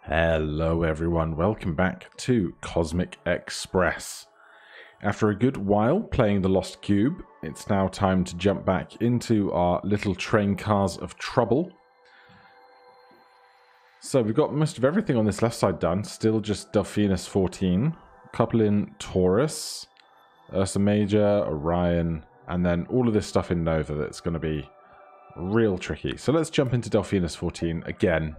Hello everyone, welcome back to Cosmic Express. After a good while playing the Lost Cube, it's now time to jump back into our little train cars of trouble. So we've got most of everything on this left side done, still just Delphinus 14, a couple in Taurus, Ursa Major, Orion, and then all of this stuff in Nova that's going to be real tricky. So let's jump into Delphinus 14 again.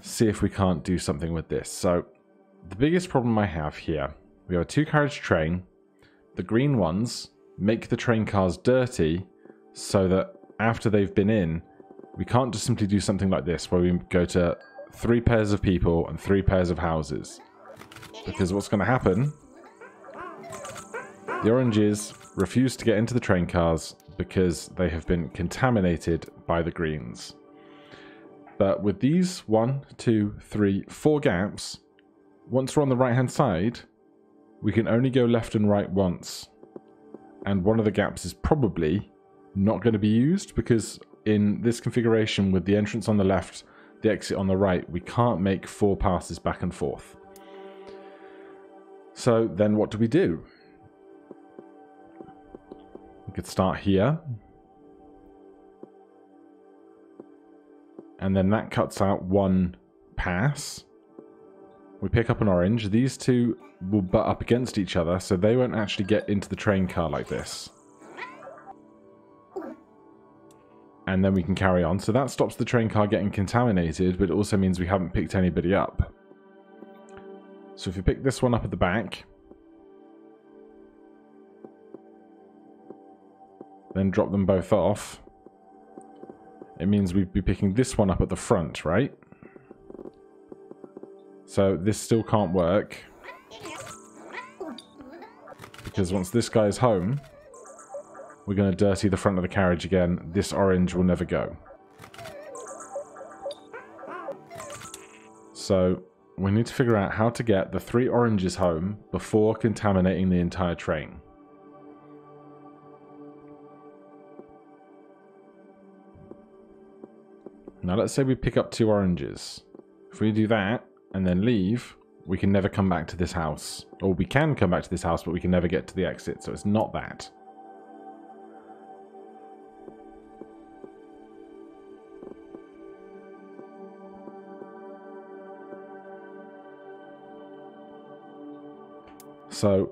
See if we can't do something with this. So the biggest problem I have here, we have a two-carriage train. The green ones make the train cars dirty so that after they've been in, we can't just simply do something like this where we go to 3 pairs of people and 3 pairs of houses. Because what's going to happen, the oranges refuse to get into the train cars because they have been contaminated by the greens. But with these 1, 2, 3, 4 gaps, once we're on the right hand side, we can only go left and right once. And one of the gaps is probably not going to be used because in this configuration with the entrance on the left, the exit on the right, we can't make 4 passes back and forth. So then what do? We could start here. And then that cuts out 1 pass. We pick up an orange. These 2 will butt up against each other, so they won't actually get into the train car like this. And then we can carry on. So that stops the train car getting contaminated, but it also means we haven't picked anybody up. So if you pick this one up at the back, then drop them both off, it means we'd be picking this one up at the front, right? So this still can't work. Because once this guy is home, we're going to dirty the front of the carriage again. This orange will never go. So we need to figure out how to get the 3 oranges home before contaminating the entire train. Now let's say we pick up 2 oranges. If we do that and then leave, we can never come back to this house. Or we can come back to this house, but we can never get to the exit, so it's not that. So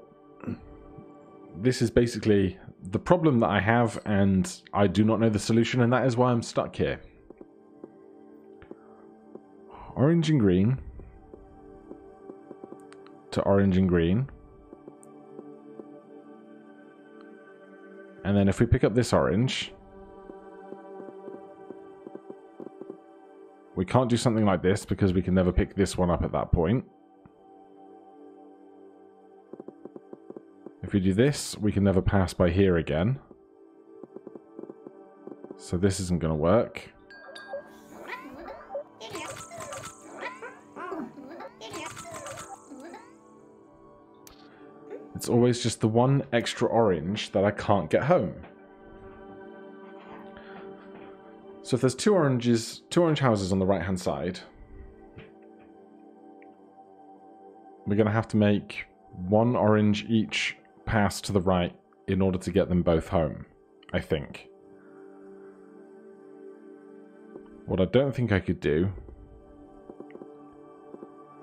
this is basically the problem that I have, and I do not know the solution, and that is why I'm stuck here. Orange and green to orange and green. And then if we pick up this orange, we can't do something like this because we can never pick this one up at that point. If we do this, we can never pass by here again. So this isn't going to work. It's always just the 1 extra orange that I can't get home. So if there's 2 orange houses on the right hand side, we're going to have to make 1 orange each pass to the right in order to get them both home, I think. What I don't think I could do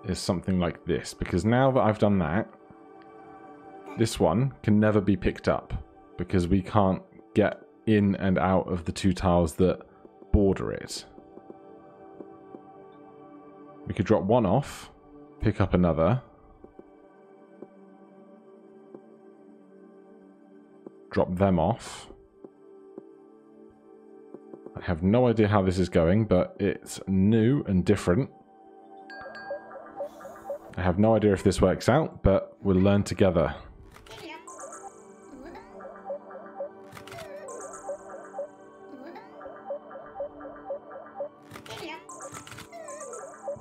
is something like this, because now that I've done that, this one can never be picked up because we can't get in and out of the 2 tiles that border it. We could drop 1 off, pick up another, drop them off. I have no idea how this is going, but it's new and different. I have no idea if this works out, but we'll learn together.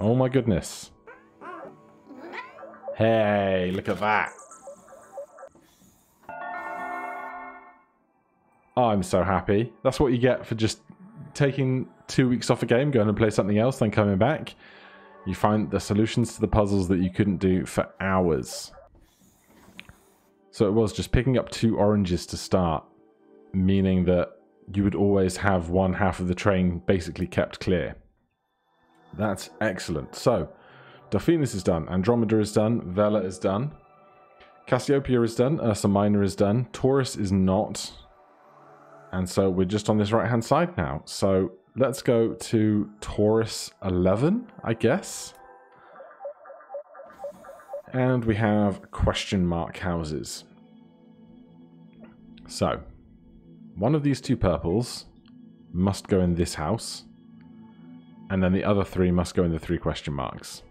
Oh my goodness. Hey, look at that. Oh, I'm so happy. That's what you get for just taking 2 weeks off a game, going and play something else, then coming back, you find the solutions to the puzzles that you couldn't do for hours. So it was just picking up 2 oranges to start, meaning that you would always have one half of the train basically kept clear. That's excellent. So, Delphinus is done, Andromeda is done, Vela is done, Cassiopeia is done, Ursa Minor is done, Taurus is not, and so we're just on this right-hand side now. So let's go to Taurus 11, I guess. And we have question mark houses. So, one of these 2 purples must go in this house, and then the other 3 must go in the 3 question marks.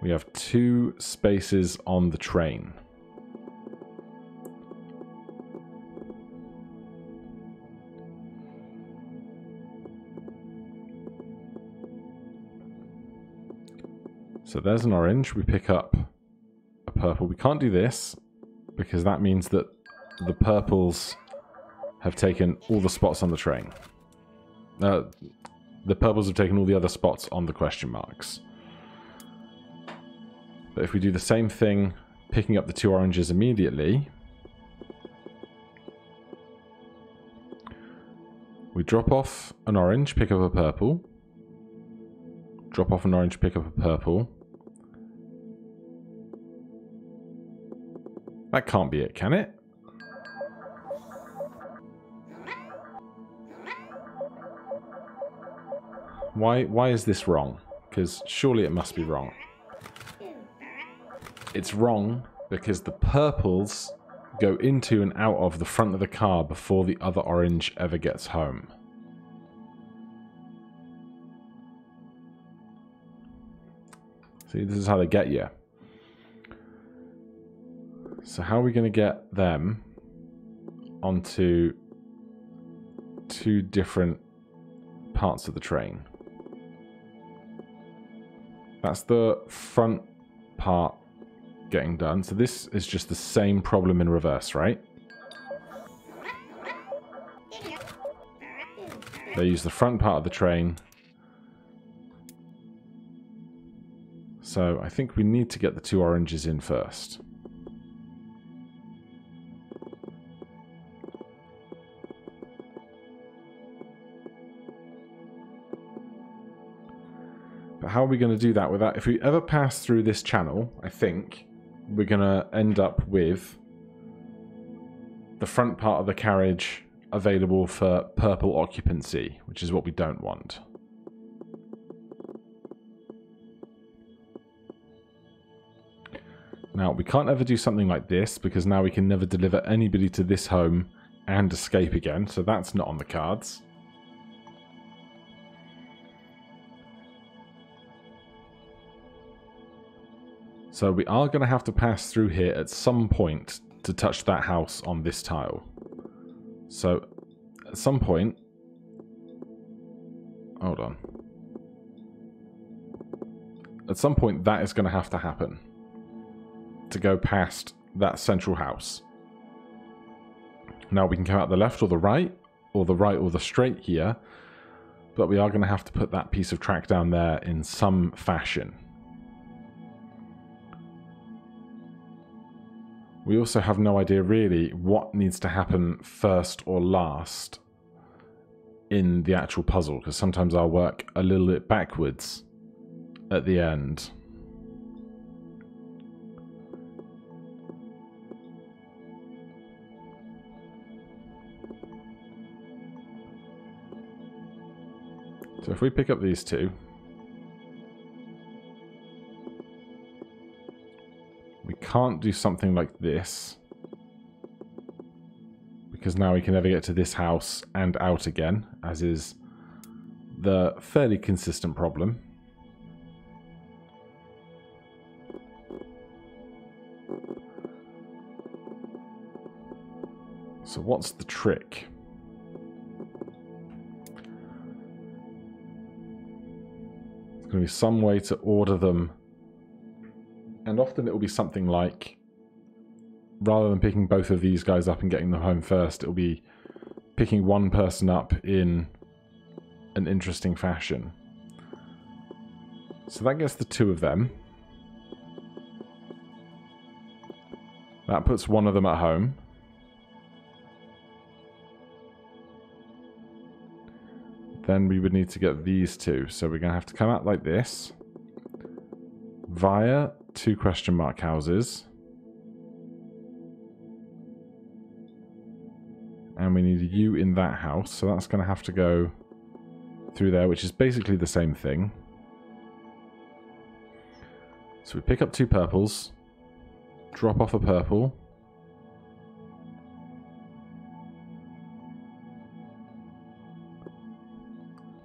We have 2 spaces on the train. So there's an orange. We pick up a purple. We can't do this because that means that the purples have taken all the spots on the train. The purples have taken all the other spots on the question marks. But if we do the same thing, picking up the 2 oranges immediately, we drop off an orange, pick up a purple, drop off an orange, pick up a purple. That can't be it, can it? Why is this wrong? Because surely it must be wrong. It's wrong because the purples go into and out of the front of the car before the other orange ever gets home. See, this is how they get you. So how are we going to get them onto 2 different parts of the train? That's the front part getting done. So this is just the same problem in reverse, right? They use the front part of the train. So I think we need to get the 2 oranges in first. But how are we going to do that without... If we ever pass through this channel, I think we're going to end up with the front part of the carriage available for purple occupancy, which is what we don't want. Now, we can't ever do something like this, because now we can never deliver anybody to this home and escape again, so that's not on the cards. So we are going to have to pass through here at some point to touch that house on this tile. So, at some point... Hold on. At some point that is going to have to happen. To go past that central house. Now we can come out the left or the right or the straight here. But we are going to have to put that piece of track down there in some fashion. We also have no idea really what needs to happen first or last in the actual puzzle, because sometimes I'll work a little bit backwards at the end. So if we pick up these 2, we can't do something like this, because now we can never get to this house and out again, as is the fairly consistent problem. So what's the trick? There's going to be some way to order them. And often it will be something like, rather than picking both of these guys up and getting them home first, it will be picking one person up in an interesting fashion. So that gets the 2 of them. That puts one of them at home. Then we would need to get these 2. So we're going to have to come out like this. Via 2 question mark houses. And we need a U in that house. So that's going to have to go through there, which is basically the same thing. So we pick up 2 purples. Drop off a purple.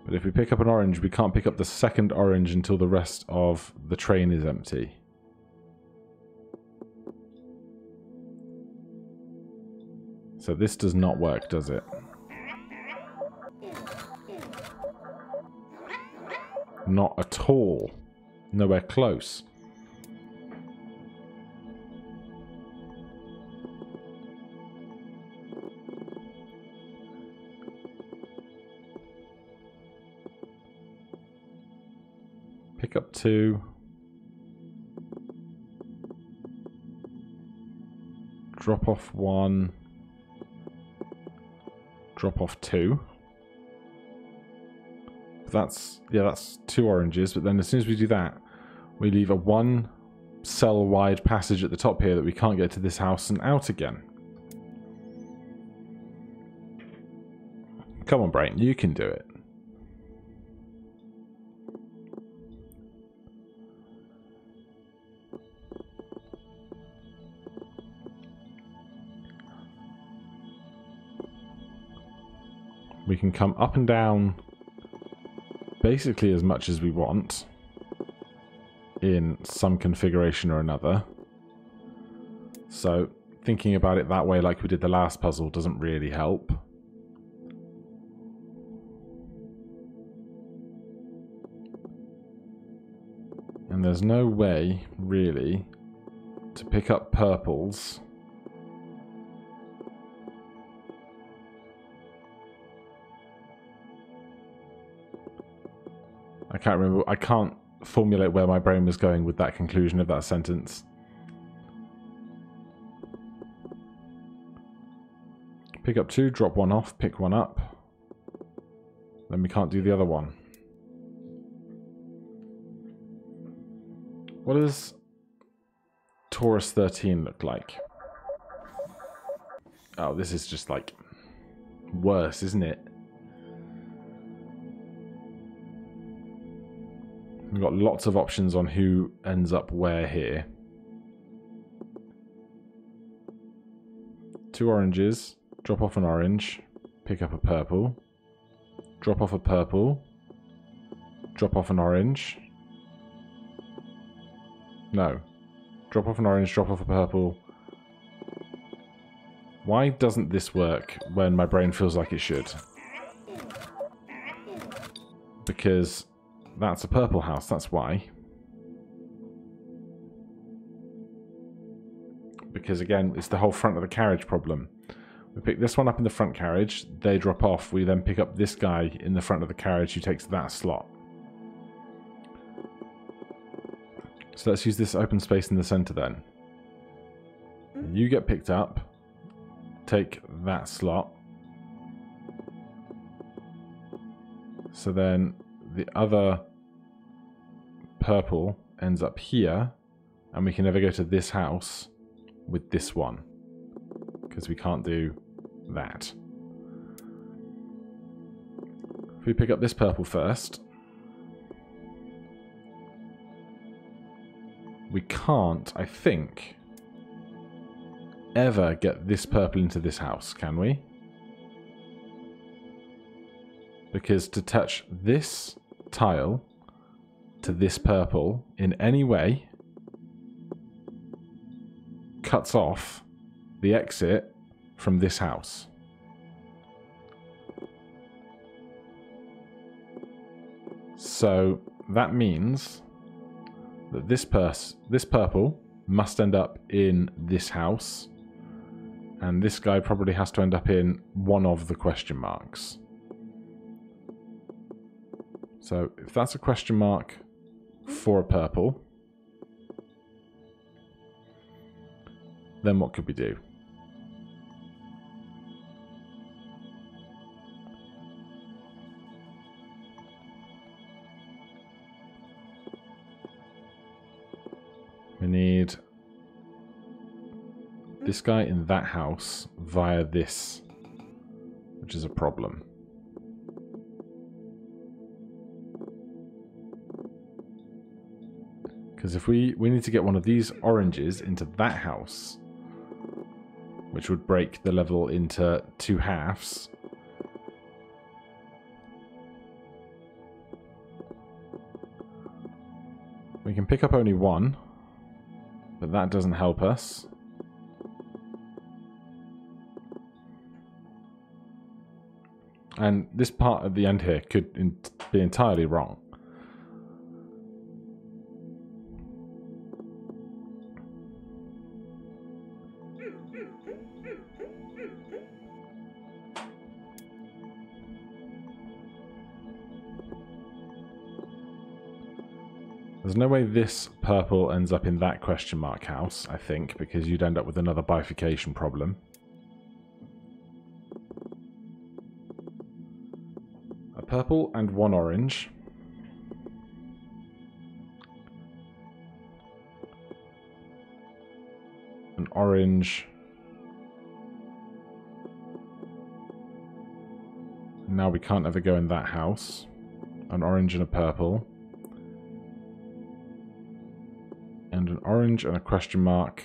But if we pick up an orange, we can't pick up the second orange until the rest of the train is empty. So this does not work, does it? Not at all. Nowhere close. Pick up 2. Drop off 1. Drop off 2. That's 2 oranges, but then as soon as we do that, we leave a 1 cell wide passage at the top here that we can't get to this house and out again. Come on, brain, you can do it. We can come up and down basically as much as we want in some configuration or another. So thinking about it that way like we did the last puzzle doesn't really help. And there's no way really to pick up purples I can't remember. I can't formulate where my brain was going with that conclusion of that sentence. Pick up 2, drop 1 off, pick 1 up. Then we can't do the other one. What does Taurus 13 look like? Oh, this is just like worse, isn't it? We've got lots of options on who ends up where here. 2 oranges, drop off an orange, pick up a purple, drop off a purple, drop off an orange. No. Drop off an orange, drop off a purple. Why doesn't this work when my brain feels like it should? Because that's a purple house, that's why. Because again, it's the whole front of the carriage problem. We pick this one up in the front carriage, they drop off, we then pick up this guy in the front of the carriage who takes that slot. So let's use this open space in the center then. You get picked up, take that slot. So then the other purple ends up here, and we can never go to this house with this one, because we can't do that. If we pick up this purple first, we can't, I think, ever get this purple into this house, can we? Because to touch this tile to this purple in any way cuts off the exit from this house. So that means that this purple must end up in this house, and this guy probably has to end up in one of the question marks. So if that's a question mark for a purple, then what could we do? We need this guy in that house via this, which is a problem. Because if we need to get one of these oranges into that house, which would break the level into 2 halves. We can pick up only 1, but that doesn't help us. And this part at the end here could be entirely wrong. There's no way this purple ends up in that question mark house, I think, because you'd end up with another bifurcation problem. A purple and 1 orange. An orange. Now we can't ever go in that house. An orange and a purple. And an orange and a question mark.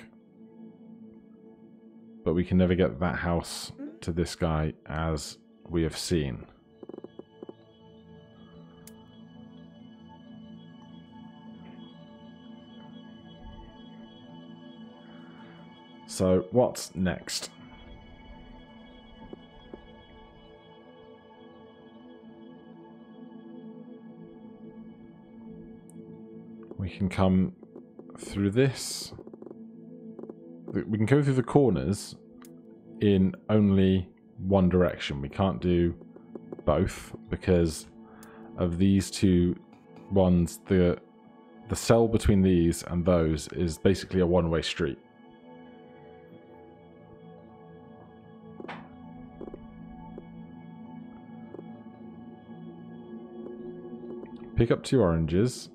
But we can never get that house to this guy as we have seen. So what's next? We can come through this. We can go through the corners in only one direction. We can't do both because of these 2 ones. The cell between these and those is basically a one-way street. Pick up 2 oranges.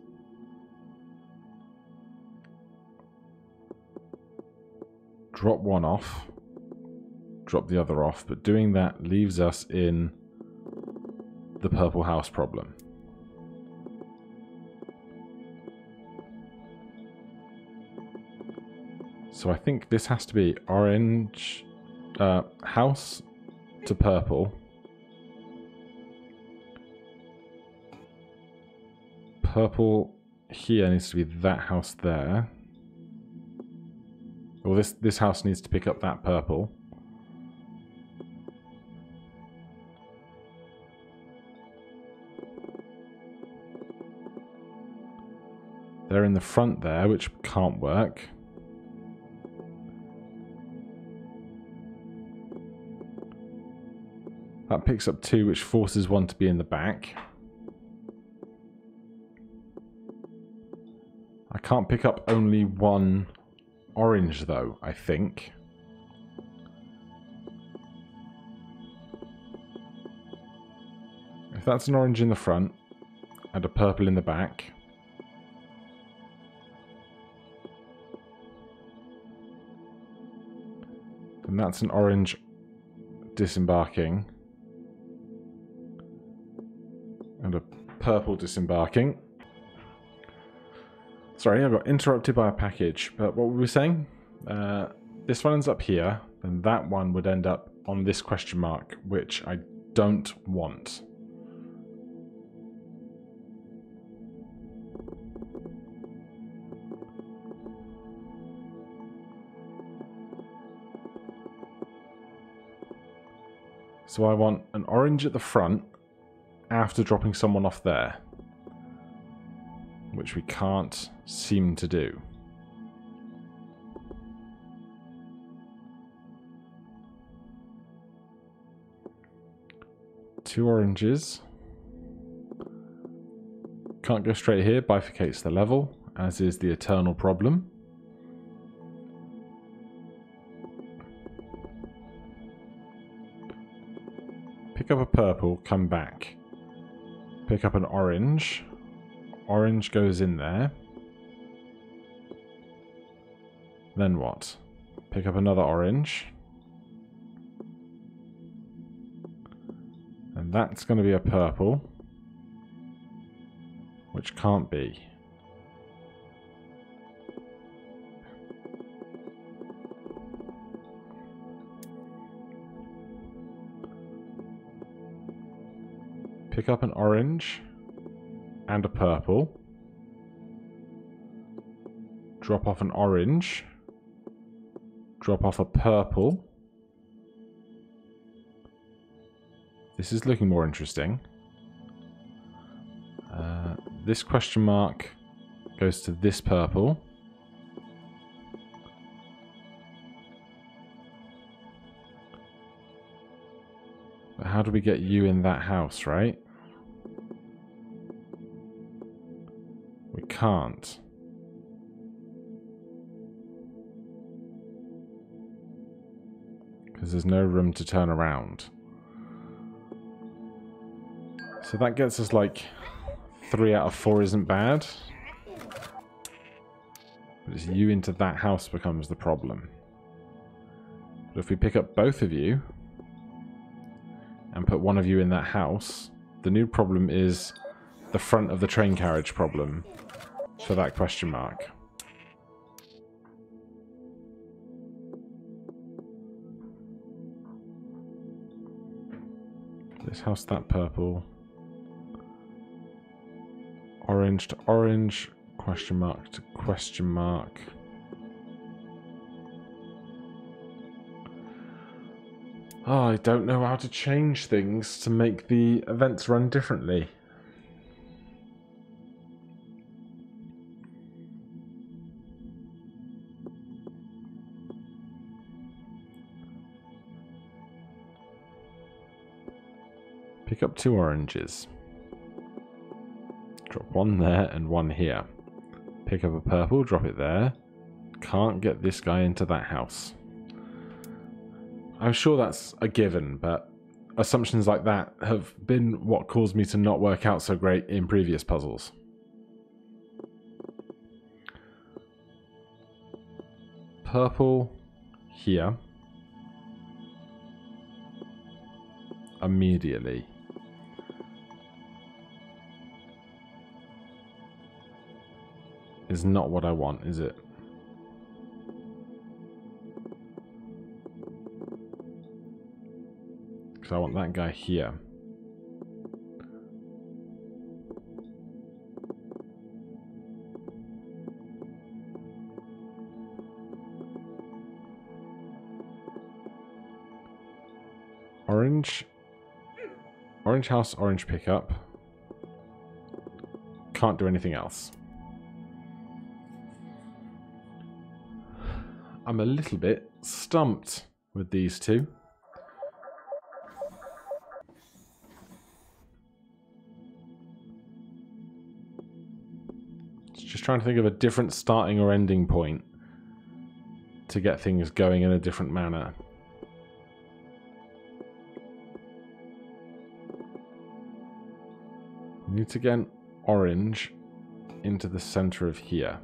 Drop 1 off. Drop the other off. But doing that leaves us in the purple house problem. So I think this has to be orange house to purple. Purple here needs to be that house there. Well, this house needs to pick up that purple. They're in the front there, which can't work. That picks up 2, which forces 1 to be in the back. I can't pick up only 1 orange, though, I think. If that's an orange in the front and a purple in the back, then that's an orange disembarking and a purple disembarking. Sorry, I got interrupted by a package, but what were we saying? This one ends up here, then that one would end up on this question mark, which I don't want. So I want an orange at the front after dropping someone off there, which we can't seem to do. Two oranges. Can't go straight here, bifurcates the level, as is the eternal problem. Pick up a purple, come back. Pick up an orange. Orange goes in there. Then what? Pick up another orange. And that's going to be a purple. Which can't be. Pick up an orange and a purple. Drop off an orange. Drop off a purple. This is looking more interesting. This question mark goes to this purple. But how do we get you in that house, right? We can't. Because there's no room to turn around. So that gets us like 3 out of 4 isn't bad. But it's you into that house becomes the problem. But if we pick up both of you and put one of you in that house, the new problem is the front of the train carriage problem for that question mark. This house, that purple. Orange to orange, question mark to question mark. Oh, I don't know how to change things to make the events run differently. Pick up 2 oranges. Drop 1 there and 1 here. Pick up a purple, drop it there. Can't get this guy into that house. I'm sure that's a given, but assumptions like that have been what caused me to not work out so great in previous puzzles. Purple here. Immediately. Is not what I want, is it? Because I want that guy here. Orange. Orange house, orange pickup. Can't do anything else. I'm a little bit stumped with these two. Just trying to think of a different starting or ending point to get things going in a different manner. Need to get an orange into the center of here.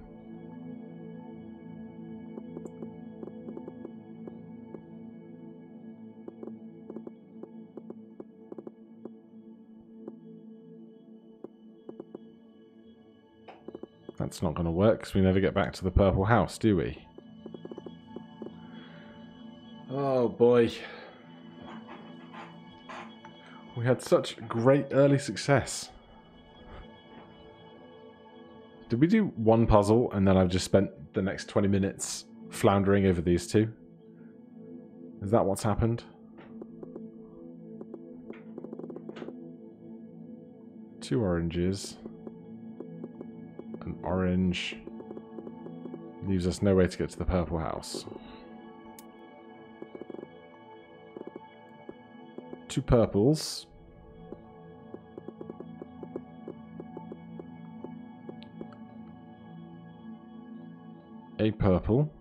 That's not going to work because we never get back to the purple house, do we? Oh boy. We had such great early success. Did we do one puzzle and then I've just spent the next 20 minutes floundering over these two? Is that what's happened? Two oranges. An orange. Leaves us no way to get to the purple house. Two purples. a purple,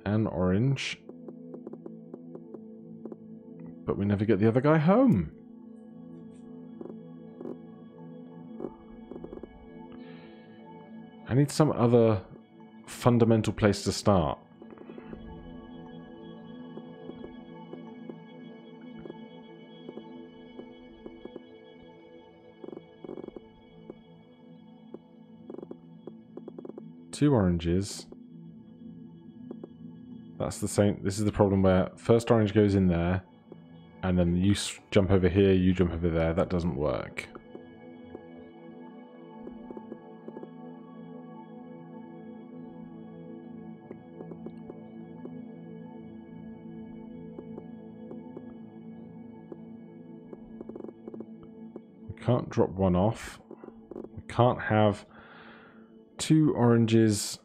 an orange, but we never get the other guy home. I need some other fundamental place to start. Two oranges. That's the same. This is the problem where first orange goes in there, and then you jump over here, you jump over there. That doesn't work. We can't drop one off. We can't have two oranges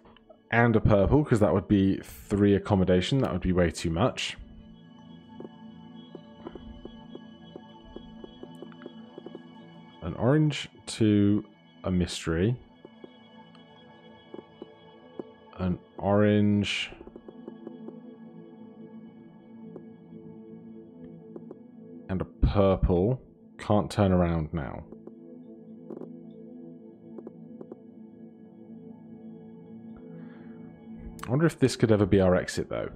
and a purple, because that would be 3 accommodation. That would be way too much. An orange to a mystery. An orange and a purple. Can't turn around now. I wonder if this could ever be our exit, though.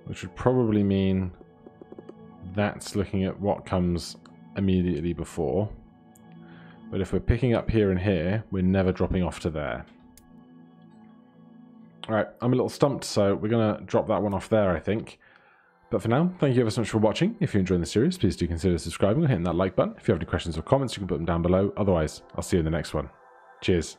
Which would probably mean that's looking at what comes immediately before. But if we're picking up here and here, we're never dropping off to there. Alright, I'm a little stumped, so we're going to drop that one off there, I think. But for now, thank you ever so much for watching. If you're enjoying the series, please do consider subscribing and hitting that like button. If you have any questions or comments, you can put them down below. Otherwise, I'll see you in the next one. Cheers.